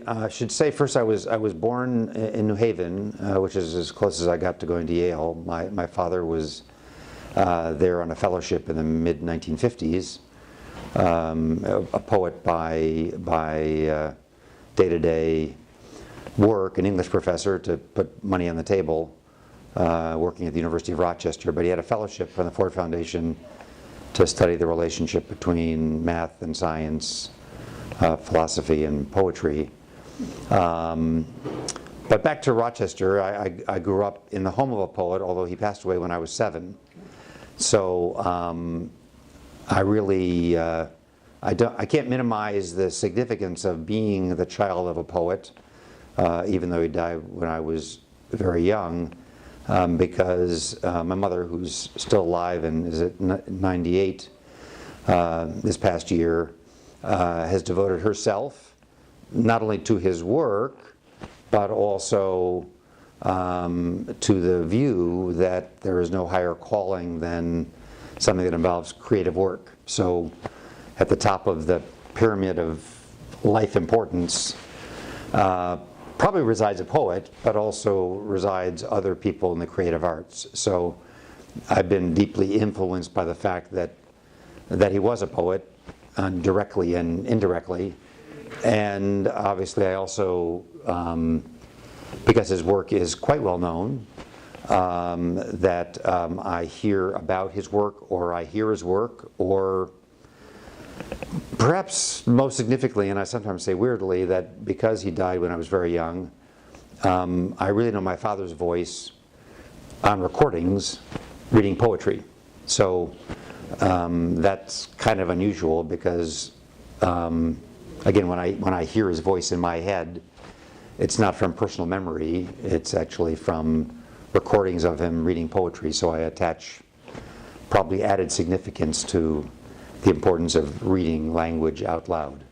I should say first I was born in New Haven, which is as close as I got to going to Yale. My father was there on a fellowship in the mid-1950s, a poet by day-to-day work, an English professor to put money on the table, working at the University of Rochester. But he had a fellowship from the Ford Foundation to study the relationship between math and science, philosophy and poetry. But back to Rochester, I grew up in the home of a poet, although he passed away when I was 7. So I really, I can't minimize the significance of being the child of a poet, even though he died when I was very young, because my mother, who's still alive and is at 98 this past year, has devoted herself not only to his work, but also to the view that there is no higher calling than something that involves creative work. So at the top of the pyramid of life importance probably resides a poet, but also resides other people in the creative arts. So I've been deeply influenced by the fact that he was a poet, directly and indirectly. And obviously I also, because his work is quite well known, that I hear about his work, or I hear his work, or perhaps most significantly, and I sometimes say weirdly, that because he died when I was very young, I really know my father's voice on recordings reading poetry. So that's kind of unusual because again, when I hear his voice in my head, it's not from personal memory, it's actually from recordings of him reading poetry, so I attach probably added significance to the importance of reading language out loud.